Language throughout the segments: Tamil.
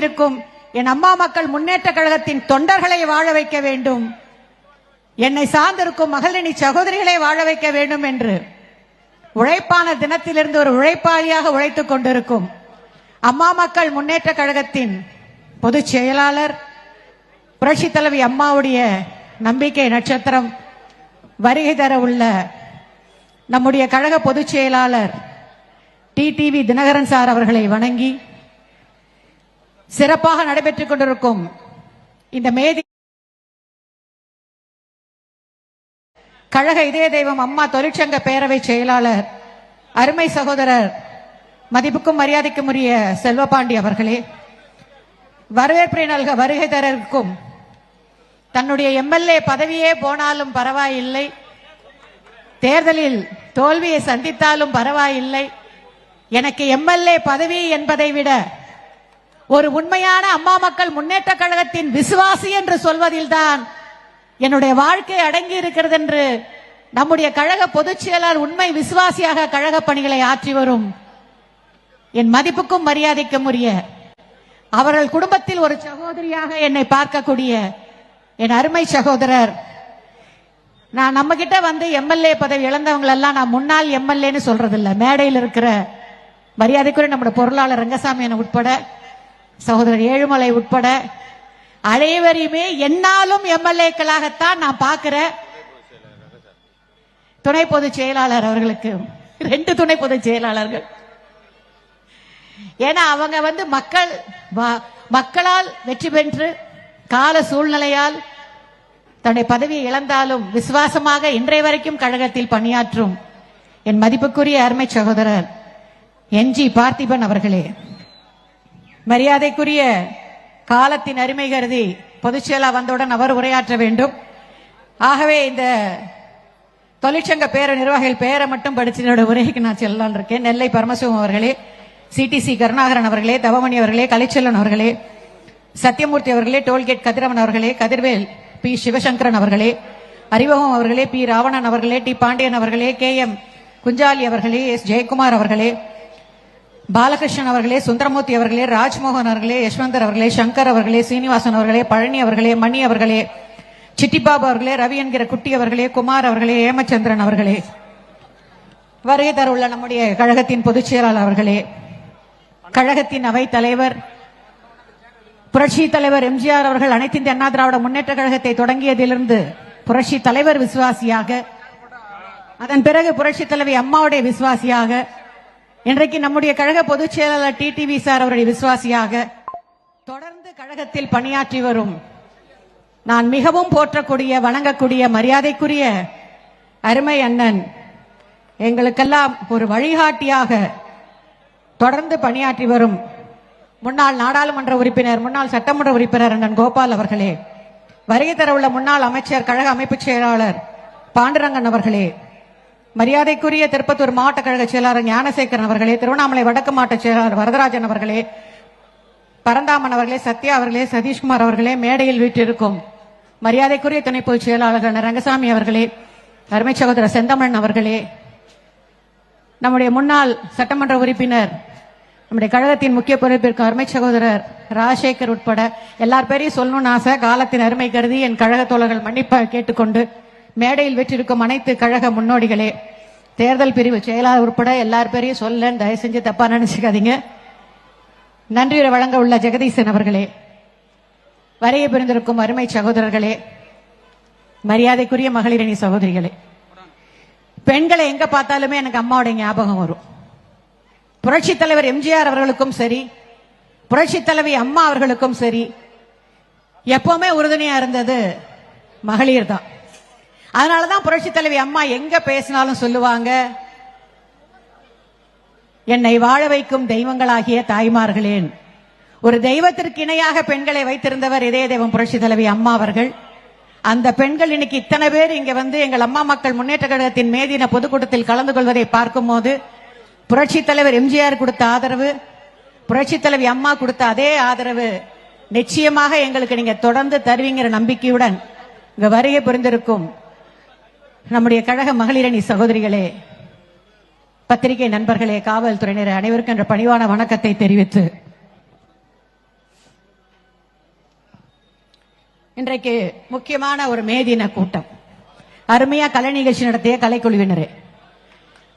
இருக்கும் என் அம்மா மக்கள் முன்னேற்ற கழகத்தின் தொண்டர்களை வாழ வைக்க வேண்டும், என்னை சார்ந்திருக்கும் மகளிரணி சகோதரிகளை வாழ வைக்க வேண்டும் என்று உழைப்பான தினத்திலிருந்து ஒரு உழைப்பாளியாக உழைத்துக் கொண்டிருக்கும் அம்மா மக்கள் முன்னேற்ற கழகத்தின் பொதுச் செயலாளர் புரட்சி தலைவி அம்மாவுடைய நம்பிக்கை நட்சத்திரம் வருகை தர உள்ள நம்முடைய கழக பொதுச் செயலாளர் டிடிவி தினகரன் சார் அவர்களை வணங்கி சிறப்பாக நடைபெற்றுக் கொண்டிருக்கும் இந்த மேதி கழக இதய தெய்வம் அம்மா தொழிற்சங்க பேரவை செயலாளர் அருமை சகோதரர் மதிப்புக்கும் மரியாதைக்கும் உரிய செல்வபாண்டி அவர்களே, வரவேற்பை நல்க வருகை தர இருக்கும் தன்னுடைய எம்எல்ஏ பதவியே போனாலும் பரவாயில்லை, தேர்தலில் தோல்வியை சந்தித்தாலும் பரவாயில்லை, எனக்கு எம்எல்ஏ பதவி என்பதை விட ஒரு உண்மையான அம்மா மக்கள் முன்னேற்ற கழகத்தின் விசுவாசி என்று சொல்வதில்தான் என்னுடைய வாழ்க்கை அடங்கி இருக்கிறது என்று நம்முடைய கழக பொதுச் செயலாளர் உண்மை விசுவாசியாக கழக பணிகளை ஆற்றி வரும் என் மதிப்புக்கும் மரியாதைக்கும் உரிய அவர்கள் குடும்பத்தில் ஒரு சகோதரியாக என்னை பார்க்கக்கூடிய என் அருமை சகோதரர், நான் நம்ம கிட்ட வந்து எம்எல்ஏ பதவி இழந்தவங்க எல்லாம் நான் முன்னாள் எம்எல்ஏன்னு சொல்றது இல்ல, மேடையில் இருக்கிற மரியாதைக்குரிய நம்முடைய பொருளாளர் ரங்கசாமி உட்பட சகோதரர் ஏழுமலை உட்பட அனைவரையுமே என்னாலும் எம்எல்ஏக்களாகத்தான் நான் பார்க்கிறேன். துணை பொதுச் செயலாளர் அவர்களுக்கு 2 துணை பொதுச் செயலாளர்கள், ஏன்னா அவங்க வந்து மக்களால் வெற்றி பெற்று கால சூழ்நிலையால் தன்னுடைய பதவியை இழந்தாலும் விசுவாசமாக இன்றைய வரைக்கும் கழகத்தில் பணியாற்றும் என் மதிப்புக்குரிய அருமை சகோதரர் என்ஜி பார்த்திபன் அவர்களே, மரியாதைக்குரிய காலத்தின் அருமை கருதி பொதுச் செயலாளர் வந்தவுடன் அவர் உரையாற்ற வேண்டும். ஆகவே இந்த தொழிற்சங்க பேர நிர்வாகிகள் பேரை மட்டும் படிச்சு என்னோட உரைக்கு நான் செல்லலான் இருக்கேன். நெல்லை பரமசிவம் அவர்களே, சிடிசி கருணாகரன் அவர்களே, தவமணி அவர்களே, கலைச்செல்வன் அவர்களே, சத்தியமூர்த்தி அவர்களே, டோல்கேட் கதிரவன் அவர்களே, கதிர்வேல் பி சிவசங்கரன் அவர்களே, அறிவகம் அவர்களே, பி ராவணன் அவர்களே, டி பாண்டியன் அவர்களே, KM குஞ்சாலி அவர்களே, எஸ் ஜெயக்குமார் அவர்களே, பாலகிருஷ்ணன் அவர்களே, சுந்தரமூர்த்தி அவர்களே, ராஜ்மோகன் அவர்களே, யஷ்வந்தர் அவர்களே, சங்கர் அவர்களே, சீனிவாசன் அவர்களே, பழனி அவர்களே, மணி அவர்களே, சிட்டிபாபு அவர்களே, ரவி என்கிற குட்டி அவர்களே, குமார் அவர்களே, ஏமச்சந்திரன் அவர்களே, வருகை தர உள்ள நம்முடைய கழகத்தின் பொதுச் செயலாளர் அவர்களே, கழகத்தின் அவை தலைவர் புரட்சி தலைவர் எம்ஜிஆர் அவர்கள் அனைத்து இந்திய அண்ணா திராவிட முன்னேற்ற கழகத்தை தொடங்கியதிலிருந்து புரட்சி தலைவர் விசுவாசியாக, அதன் பிறகு புரட்சி தலைவி அம்மாவுடைய விசுவாசியாக, இன்றைக்கு நம்முடைய கழக பொதுச் செயலாளர் டிடிவி சார் அவருடைய விசுவாசியாக தொடர்ந்து கழகத்தில் பணியாற்றி வரும் நான் மிகவும் போற்றக்கூடிய வணங்கக்கூடிய மரியாதைக்குரிய அருமை அண்ணன், எங்களுக்கெல்லாம் ஒரு வழிகாட்டியாக தொடர்ந்து பணியாற்றி வரும் முன்னாள் நாடாளுமன்ற உறுப்பினர், முன்னாள் சட்டமன்ற உறுப்பினர் அண்ணன் கோபால் அவர்களே, வருகை தர உள்ள முன்னாள் அமைச்சர் கழக அமைப்பு செயலாளர் பாண்டுரங்கன் அவர்களே, மரியாதைக்குரிய திருப்பத்தூர் மாவட்ட கழக செயலாளர் ஞானசேகரன் அவர்களே, திருவண்ணாமலை வடக்கு மாவட்ட செயலாளர் வரதராஜன் அவர்களே, பரந்தாமன் அவர்களே, சத்யா அவர்களே, சதீஷ்குமார் அவர்களே, மேடையில் வீட்டிருக்கும் மரியாதைக்குரிய துணை பொதுச் செயலாளர்கள் ரங்கசாமி அவர்களே, அருமை சகோதரர் செந்தமன் அவர்களே, நம்முடைய முன்னாள் சட்டமன்ற உறுப்பினர் நம்முடைய கழகத்தின் முக்கிய பொறுப்பிற்கு அருமை சகோதரர் ராஜசேகர் உட்பட எல்லார் பேரையும் சொல்லணும்னு ஆசை, காலத்தின் அருமை கருதி என் கழக தோழர்கள் மன்னிப்பாக கேட்டுக்கொண்டு மேடையில் வெற்றிருக்கும் அனைத்து கழக முன்னோடிகளே, தேர்தல் பிரிவு செயலாளர் உட்பட எல்லார் பேரையும் சொல்ல தயவு செஞ்சு தப்பா நினைச்சுக்காதீங்க. நன்றியுரை வழங்க உள்ள ஜெகதீசன் அவர்களே, வரைய பிரிந்திருக்கும் அருமை சகோதரர்களே, மரியாதைக்குரிய மகளிரணி சகோதரிகளே, பெண்களை எங்க பார்த்தாலுமே எனக்கு அம்மாவுடைய ஞாபகம் வரும். புரட்சி தலைவர் எம்ஜிஆர் அவர்களுக்கும் சரி, புரட்சி தலைவி அம்மா அவர்களுக்கும் சரி, எப்பவுமே உறுதுணையா இருந்தது மகளிர் தான். அதனாலதான் புரட்சி தலைவி அம்மா எங்க பேசினாலும் சொல்லுவாங்க, என்னை வாழ வைக்கும் தெய்வங்களாகிய தாய்மார்களேன். ஒரு தெய்வத்திற்கு இணையாக பெண்களை வைத்திருந்தவர் இதய தெய்வம் புரட்சி தலைவி அம்மா அவர்கள். அந்த பெண்கள் இன்னைக்கு இத்தனை பேர் இங்க வந்து எங்கள் அம்மா மக்கள் முன்னேற்ற கழகத்தின் மேதின பொதுக்கூட்டத்தில் கலந்து கொள்வதை பார்க்கும் போது புரட்சி தலைவர் எம்ஜிஆர் கொடுத்த ஆதரவு, புரட்சி தலைவி அம்மா கொடுத்த அதே ஆதரவு நிச்சயமாக எங்களுக்கு நீங்க தொடர்ந்து தருவீங்கிற நம்பிக்கையுடன் இங்க வருகை புரிந்திருக்கும் நம்முடைய கழக மகளிரணி சகோதரிகளே, பத்திரிகை நண்பர்களே, காவல்துறையினர் அனைவருக்கும் என்ற பணிவான வணக்கத்தை தெரிவித்து இன்றைக்கு முக்கியமான ஒரு மேதின கூட்டம். அருமையா கலை நிகழ்ச்சி நடத்திய கலைக்குழுவினரே,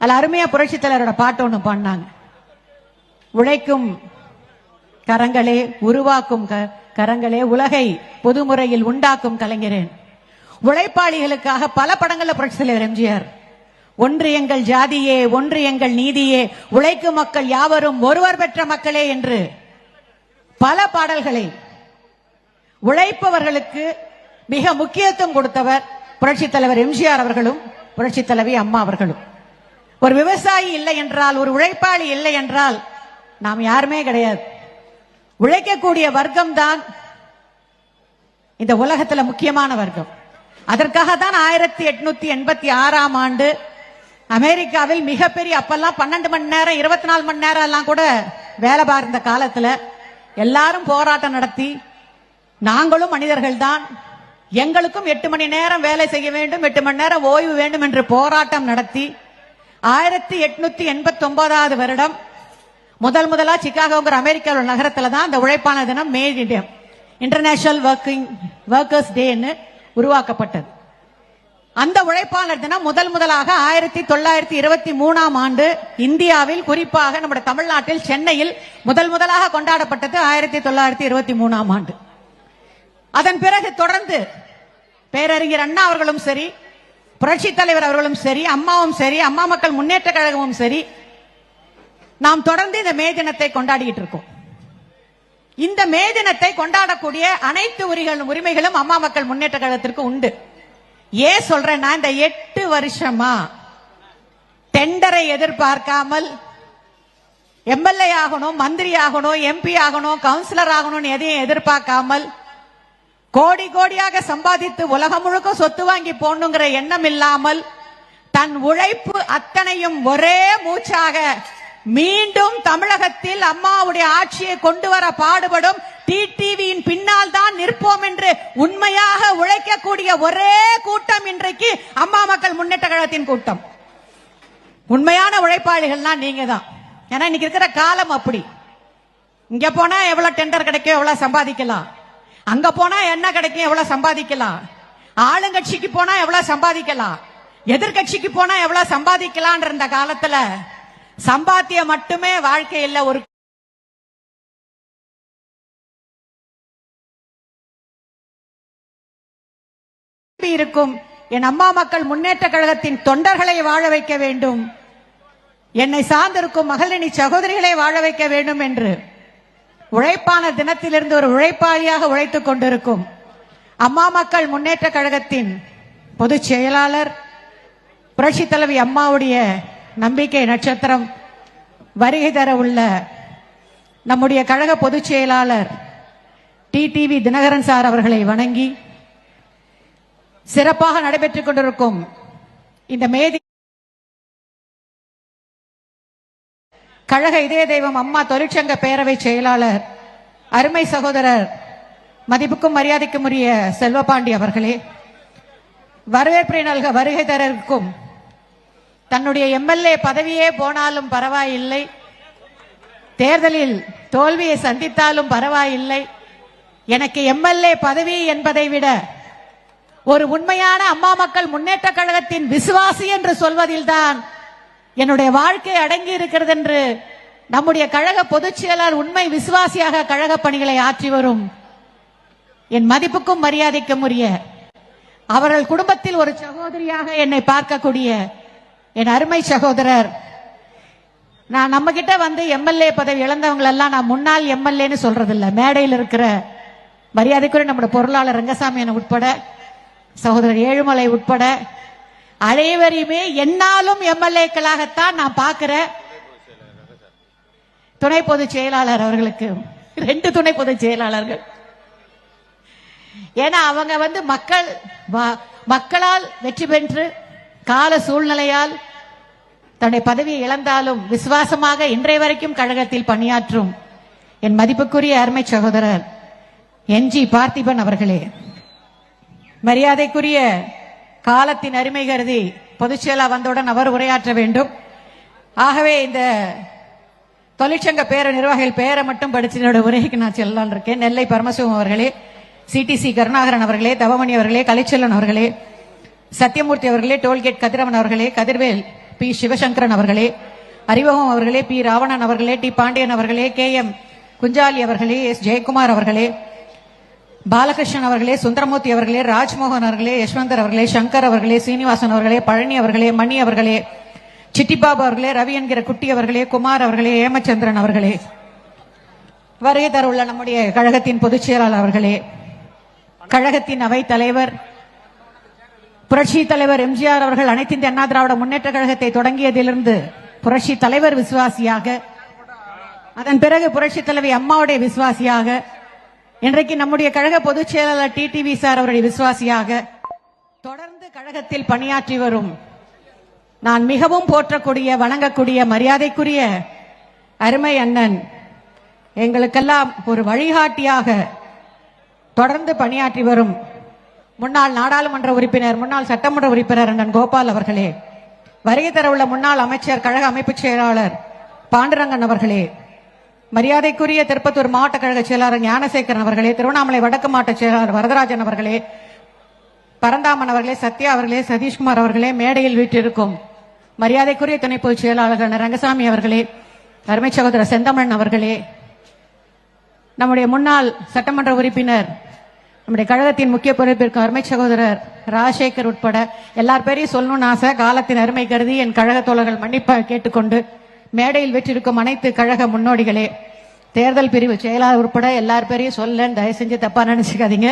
அதுல அருமையா புரட்சித் தலைவரோட பாட்டு ஒண்ணு பாடினாங்க. உழைக்கும் கரங்களே, உருவாக்கும் கரங்களே, உலகை புதுமுறையில் உண்டாக்கும் கலைஞரேன். உழைப்பாளிகளுக்காக பல படங்கள்ல புரட்சித் தலைவர் எம்ஜிஆர் ஒன்று எங்கள் ஜாதியே, ஒன்று எங்கள் நீதியே, உழைக்கும் மக்கள் யாவரும் ஒருவர் பெற்ற மக்களே என்று பல பாடல்களை உழைப்பவர்களுக்கு மிக முக்கியத்துவம் கொடுத்தவர் புரட்சித் தலைவர் எம்ஜிஆர் அவர்களும் புரட்சித் தலைவி அம்மா அவர்களும். ஒரு விவசாயி இல்லை என்றால், ஒரு உழைப்பாளி இல்லை என்றால் நாம் யாருமே கிடையாது. உழைக்கக்கூடிய வர்க்கம் தான் இந்த உலகத்துல முக்கியமான வர்க்கம். அதற்காக தான் 1886ஆம் ஆண்டு அமெரிக்காவில் மிகப்பெரிய, அப்பெல்லாம் 12 மணி நேரம் 24 மணி நேரம் எல்லாம் கூட வேலை பார்த்த காலத்துல எல்லாரும் போராட்டம் நடத்தி, நாங்களும் மனிதர்கள் தான், எங்களுக்கும் 8 மணி நேரம் வேலை செய்ய வேண்டும், 8 மணி நேரம் ஓய்வு வேண்டும் என்று போராட்டம் நடத்தி 1889 வருடம் முதலா சிகாகோங்கிற அமெரிக்காவில் நகரத்துல தான் அந்த உழைப்பான தினம் மே இன்டர்நேஷனல் ஒர்க்கர்ஸ் டேன்னு உருவாக்கப்பட்டது. அந்த உழைப்பாளர் தினம் முதலாக 1923ஆம் ஆண்டு இந்தியாவில், குறிப்பாக நம்முடைய தமிழ்நாட்டில் சென்னையில் முதலாக கொண்டாடப்பட்டது 1923ஆம் ஆண்டு. அதன் பிறகு தொடர்ந்து பேரறிஞர் அண்ணா அவர்களும் சரி, புரட்சித் தலைவர் அவர்களும் சரி, அம்மாவும் சரி, அம்மா மக்கள் முன்னேற்ற கழகமும் சரி, நாம் தொடர்ந்து இந்த மே தினத்தை கொண்டாடிட்டு இருக்கோம். இந்த மே தினத்தை கொண்டாடக்கூடிய அனைத்து உரிமைகளும் அம்மா மக்கள் முன்னேற்ற கழகத்திற்கு உண்டு. ஏன் சொல்றேன்னா, இந்த 8 வருஷமா டெண்டரை எதிர்பார்க்காமல் எம்எல்ஏ ஆகணும், மந்திரி ஆகணும், எம்பி ஆகணும், கவுன்சிலர் ஆகணும் எதையும் எதிர்பார்க்காமல் கோடி கோடியாக சம்பாதித்து உலகம் முழுக்க சொத்து வாங்கி போடணுங்கிற எண்ணம் இல்லாமல் தன் உழைப்பு அத்தனையும் ஒரே மூச்சாக மீண்டும் தமிழகத்தில் அம்மாவுடைய ஆட்சியை கொண்டு வர பாடுபடும் டிடிவியின் பின்னால் தான் நிற்போம் என்று உண்மையாக உழைக்கக்கூடிய ஒரே கூட்டம் இன்றைக்கு அம்மா மக்கள் முன்னேற்ற கழகத்தின் கூட்டம். உண்மையான உழைப்பாளிகள்னா நீங்க தான். ஏன்னா இன்னைக்கு இருக்கிற காலம் அப்படி. இங்க போனா எவ்வளவு டெண்டர் கிடைக்கும், எவ்வளவு சம்பாதிக்கலாம், அங்க போனா என்ன கிடைக்கும், எவ்வளவு சம்பாதிக்கலாம், ஆளுங்கட்சிக்கு போனா எவ்வளவு சம்பாதிக்கலாம், எதிர்கட்சிக்கு போனா எவ்வளவு சம்பாதிக்கலாம். இந்த காலத்துல சம்பாத்தியம் மட்டுமே வாழ்க்கை இல்ல. ஒரு இருக்கும் என் அம்மா மக்கள் முன்னேற்ற கழகத்தின் தொண்டர்களை வாழ வைக்க வேண்டும், என்னை சார்ந்திருக்கும் மகளிரணி சகோதரிகளை வாழ வைக்க வேண்டும் என்று உழைப்பான தினத்திலிருந்து ஒரு உழைப்பாளியாக உழைத்துக் கொண்டிருக்கும் அம்மா மக்கள் முன்னேற்ற கழகத்தின் பொதுச் செயலாளர் புரட்சித் தலைவி அம்மாவுடைய நம்பிக்கை நட்சத்திரம் வருகை தர உள்ள நம்முடைய கழக பொதுச் செயலாளர் டிடிவி தினகரன் சார் அவர்களை வணங்கி, சிறப்பாக நடைபெற்றுக் கொண்டிருக்கும் இந்த மேதி கழக இதய தெய்வம் அம்மா தொழிற்சங்க பேரவை செயலாளர் அருமை சகோதரர் மதிப்புக்கும் மரியாதைக்கும் உரிய செல்வபாண்டி அவர்களே, வரவேற்பை நல்க வருகை தர இருக்கும் தன்னுடைய எம்எல்ஏ பதவியே போனாலும் பரவாயில்லை, தேர்தலில் தோல்வியை சந்தித்தாலும் பரவாயில்லை, எனக்கு எம்எல்ஏ பதவி என்பதை விட ஒரு உண்மையான அம்மா மக்கள் முன்னேற்ற கழகத்தின் விசுவாசி என்று சொல்வதில்தான் என்னுடைய வாழ்க்கை அடங்கி இருக்கிறது என்று நம்முடைய கழக பொதுச் செயலாளர் உண்மை விசுவாசியாக கழக பணிகளை ஆற்றி வரும் என் மதிப்புக்கும் மரியாதைக்கும் உரிய, அவர்கள் குடும்பத்தில் ஒரு சகோதரியாக என்னை பார்க்கக்கூடிய என் அருமை சகோதரர், நான் நம்ம கிட்ட வந்து எம்எல்ஏ பதவி இழந்தவங்களெல்லாம் நான் முன்னாள் எம்எல்ஏன்னு சொல்றது இல்ல, மேடையில் இருக்கிற மரியாதைக்குரிய நம்முடைய பொருளாளர் ரங்கசாமி உட்பட, சகோதரர் ஏழுமலை உட்பட அனைவரையுமே என்னாலும் எம்எல்ஏக்களாகத்தான் நான் பார்க்கிறேன். துணை பொதுச் செயலாளர் அவர்களுக்கு 2 துணை பொதுச் செயலாளர்கள், ஏன்னா அவங்க வந்து மக்களால் வெற்றி பெற்று கால சூழ்நிலையால் தன்னுடைய பதவியை இழந்தாலும் விசுவாசமாக இன்றைய வரைக்கும் கழகத்தில் பணியாற்றும் என் மதிப்புக்குரிய அருமை சகோதரர் என்ஜி பார்த்திபன் அவர்களே, மரியாதைக்குரிய காலத்தின் அருமை கருதி பொதுச் செயலாளர் வந்தவுடன் அவர் உரையாற்ற வேண்டும். ஆகவே இந்த தொழிற்சங்க பேர நிர்வாகிகள் பெயரை மட்டும் படிச்சு என்னோட உரைக்கு நான் செல்லலான் இருக்கேன். நெல்லை பரமசிவம் அவர்களே, சிடிசி கருணாகரன் அவர்களே, தவமணி அவர்களே, கலைச்செல்வன் அவர்களே, சத்தியமூர்த்தி அவர்களே, டோல்கேட் கதிரவன் அவர்களே, கதிர்வேல் பி சிவசங்கரன் அவர்களே, அறிவகம் அவர்களே, பி ராவணன் அவர்களே, டி பாண்டியன் அவர்களே, KM குஞ்சாலி அவர்களே, எஸ் ஜெயக்குமார் அவர்களே, பாலகிருஷ்ணன் அவர்களே, சுந்தரமூர்த்தி அவர்களே, ராஜ்மோகன் அவர்களே, யஷ்வந்தர் அவர்களே, சங்கர் அவர்களே, சீனிவாசன் அவர்களே, பழனி அவர்களே, மணி அவர்களே, சிட்டிபாபு அவர்களே, ரவி என்கிற குட்டி அவர்களே, குமார் அவர்களே, ஏமச்சந்திரன் அவர்களே, வருகை தர உள்ள நம்முடைய கழகத்தின் பொதுச் செயலாளர் அவர்களே, கழகத்தின் அவை தலைவர் புரட்சி தலைவர் எம்ஜிஆர் அவர்கள் அனைத்து இந்திய அண்ணா திராவிட முன்னேற்ற கழகத்தை தொடங்கியதிலிருந்து புரட்சி தலைவர் விசுவாசியாக, அதன் பிறகு புரட்சி தலைவி அம்மாவுடைய விசுவாசியாக, இன்றைக்கு நம்முடைய கழக பொதுச் செயலாளர் டிடிவி சார் அவருடைய விசுவாசியாக தொடர்ந்து கழகத்தில் பணியாற்றி வரும் நான் மிகவும் போற்றக்கூடிய, வணங்கக்கூடிய, மரியாதைக்குரிய அருமை அண்ணன், எங்களுக்கெல்லாம் ஒரு வழிகாட்டியாக தொடர்ந்து பணியாற்றி வரும் முன்னாள் நாடாளுமன்ற உறுப்பினர், முன்னாள் சட்டமன்ற உறுப்பினர் அண்ணன் கோபால் அவர்களே, வருகை தர உள்ள முன்னாள் அமைச்சர், கழக அமைப்பு செயலாளர் பாண்டுரங்கன் அவர்களே, மரியாதைக்குரிய திருப்பத்தூர் மாவட்ட கழக செயலாளர் ஞானசேகரன் அவர்களே, திருவண்ணாமலை வடக்கு மாவட்ட செயலாளர் வரதராஜன் அவர்களே, பரந்தாமன் அவர்களே, சத்யா அவர்களே, சதீஷ்குமார் அவர்களே, மேடையில் வீட்டிருக்கும் மரியாதைக்குரிய துணை பொதுச் செயலாளர்கள் ரங்கசாமி அவர்களே, அருமை சகோதரர் செந்தமன் அவர்களே, நம்முடைய முன்னாள் சட்டமன்ற உறுப்பினர், நம்முடைய கழகத்தின் முக்கிய பொறுப்பிற்கு அருமை சகோதரர் ராஜசேகர் உட்பட எல்லார் பேரையும் சொல்லணும்னு ஆசை. காலத்தின் அருமை கருதி என் கழக தோழர்கள் மன்னிப்பாக கேட்டுக்கொண்டு மேடையில் வெற்றிருக்கும் அனைத்து கழக முன்னோடிகளே, தேர்தல் பிரிவு செயலாளர் உட்பட எல்லார் பேரையும் சொல்ல தயவு செஞ்சு தப்பா நினைச்சுக்காதீங்க.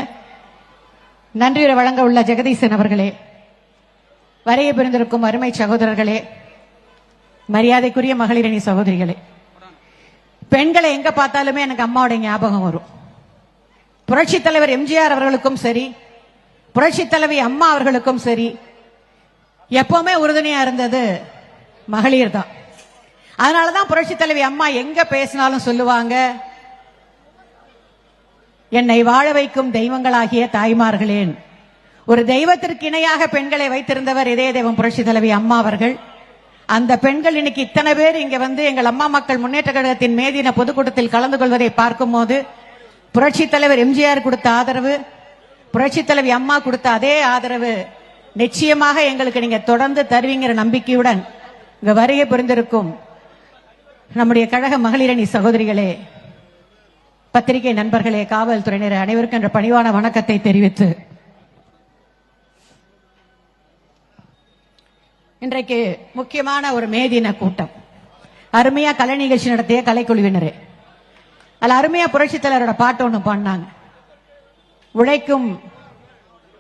நன்றியுரை வழங்க உள்ள ஜெகதீசன் அவர்களே, வரைய பிரிந்திருக்கும் அருமை சகோதரர்களே, மரியாதைக்குரிய மகளிரணி சகோதரிகளே, பெண்களை எங்க பார்த்தாலுமே எனக்கு அம்மாவுடைய ஞாபகம் வரும். புரட்சி தலைவர் எம்ஜிஆர் அவர்களுக்கும் சரி, புரட்சி தலைவி அம்மா அவர்களுக்கும் சரி, எப்பவுமே உறுதுணையா இருந்தது மகளிர் தான். அதனாலதான் புரட்சி தலைவி அம்மா எங்க பேசினாலும் சொல்லுவாங்க, என்னை வாழ வைக்கும் தெய்வங்களாகிய தாய்மார்களேன். ஒரு தெய்வத்திற்கு இணையாக பெண்களை வைத்திருந்தவர் இதய தெய்வம் புரட்சி தலைவி அம்மா அவர்கள். அந்த பெண்கள் இன்னைக்கு இத்தனை பேர் இங்க வந்து எங்கள் அம்மா மக்கள் முன்னேற்ற கழகத்தின் மேதின பொதுக்கூட்டத்தில் கலந்து கொள்வதை பார்க்கும் போது புரட்சி தலைவர் எம்ஜிஆர் கொடுத்த ஆதரவு, புரட்சி தலைவி அம்மா கொடுத்த அதே ஆதரவு நிச்சயமாக எங்களுக்கு நீங்க தொடர்ந்து தருவீங்கிற நம்பிக்கையுடன் இங்க வருகை புரிந்திருக்கும் நம்முடைய கழக மகளிரணி சகோதரிகளே, பத்திரிகை நண்பர்களே, காவல்துறையினர் அனைவருக்கும் என்ற பணிவான வணக்கத்தை தெரிவித்து, இன்றைக்கு முக்கியமான ஒரு மேதின கூட்டம், அருமையா கலை நிகழ்ச்சி நடத்திய கலைக்குழுவினரே, அதுல அருமையா புரட்சி தலைவரோட பாட்டு ஒண்ணு பாடினாங்க. உழைக்கும்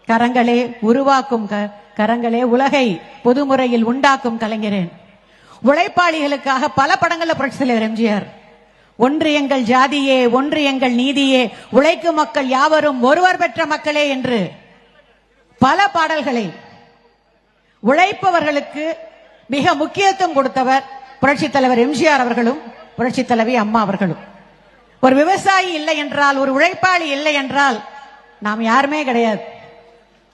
கரங்களே, உருவாக்கும் கரங்களே, உலகை பொதுமுறையில் உண்டாக்கும் கலைஞரேன். உழைப்பாளிகளுக்காக பல படங்கள்ல புரட்சி தலைவர் எம்ஜிஆர், ஒன்று எங்கள் ஜாதியே, ஒன்று எங்கள் நீதியே, உழைக்கும் மக்கள் யாவரும் ஒருவர் பெற்ற மக்களே என்று பல பாடல்களை உழைப்பவர்களுக்கு மிக முக்கியத்துவம் கொடுத்தவர் புரட்சி தலைவர் எம்ஜிஆர் அவர்களும் புரட்சி தலைவி அம்மா அவர்களும். ஒரு விவசாயி இல்லை என்றால், ஒரு உழைப்பாளி இல்லை என்றால் நாம் யாருமே கிடையாது.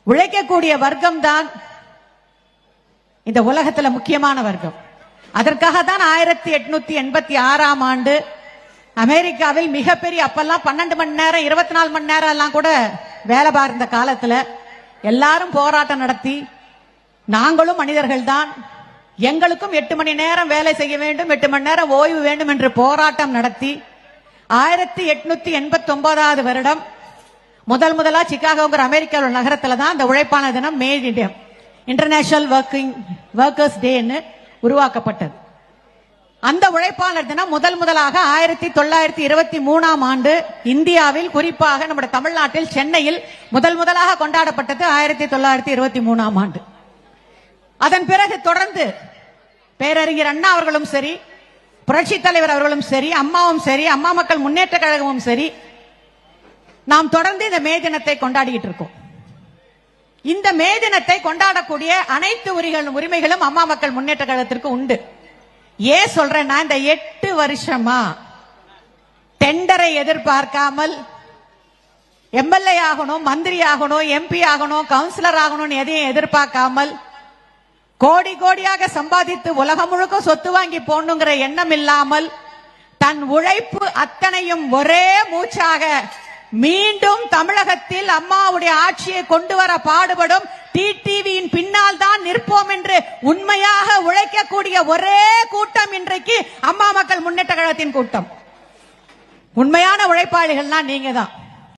உழைக்கக்கூடிய வர்க்கம் தான் இந்த உலகத்துல முக்கியமான வர்க்கம். அதற்காக தான் 1886ஆம் ஆண்டு அமெரிக்காவில் மிகப்பெரிய, அப்பெல்லாம் 12 மணி நேரம் 24 மணி நேரம் எல்லாம் கூட வேலை பார்த்த காலத்துல எல்லாரும் போராட்டம் நடத்தி, நாங்களும் மனிதர்கள் தான், எங்களுக்கும் 8 மணி நேரம் வேலை செய்ய வேண்டும், 8 மணி நேரம் ஓய்வு வேண்டும் என்று போராட்டம் நடத்தி 1889ஆவது வருடம் முதலா சிகாகோங்கிற அமெரிக்காவில் நகரத்துல தான் அந்த உழைப்பான தினம் மே இன்டர்நேஷனல் ஒர்க்கர்ஸ் டேன்னு உருவாக்கப்பட்டது. அந்த உழைப்பாளர் தினம் முதலாக 1923ஆம் ஆண்டு இந்தியாவில், குறிப்பாக நம்முடைய தமிழ்நாட்டில் சென்னையில் முதலாக கொண்டாடப்பட்டது 1923ஆம் ஆண்டு. அதன் பிறகு தொடர்ந்து பேரறிஞர் அண்ணா அவர்களும் சரி, புரட்சி தலைவர் அவர்களும் சரி, அம்மாவும் சரி, அம்மா மக்கள் முன்னேற்ற கழகமும் சரி, நாம் தொடர்ந்து இந்த மே தினத்தை கொண்டாடிட்டு இருக்கோம். இந்த மே தினத்தை கொண்டாடக்கூடிய அனைத்து உரிமைகளும் அம்மா மக்கள் முன்னேற்ற கழகத்திற்கு உண்டு. ஏன் சொல்றேன்னா, இந்த 8 வருஷமா டெண்டரை எதிர்பார்க்காமல் எம்எல்ஏ ஆகணும், மந்திரி ஆகணும், எம்பி ஆகணும், கவுன்சிலர் ஆகணும்னு எதையும் எதிர்பார்க்காமல் கோடி கோடியாக சம்பாதித்து உலகம் முழுக்க சொத்து வாங்கி போடணுங்கிற எண்ணம் இல்லாமல் தன் உழைப்பு அத்தனையும் ஒரே மூச்சாக மீண்டும் தமிழகத்தில் அம்மாவுடைய ஆட்சியை கொண்டு வர பாடுபடும் டிடிவியின் பின்னால் தான் நிற்போம் என்று உண்மையாக உழைக்கக்கூடிய ஒரே கூட்டம் இன்றைக்கு அம்மா மக்கள் முன்னேற்ற கழகத்தின் கூட்டம். உண்மையான உழைப்பாளிகள்னா நீங்க தான்.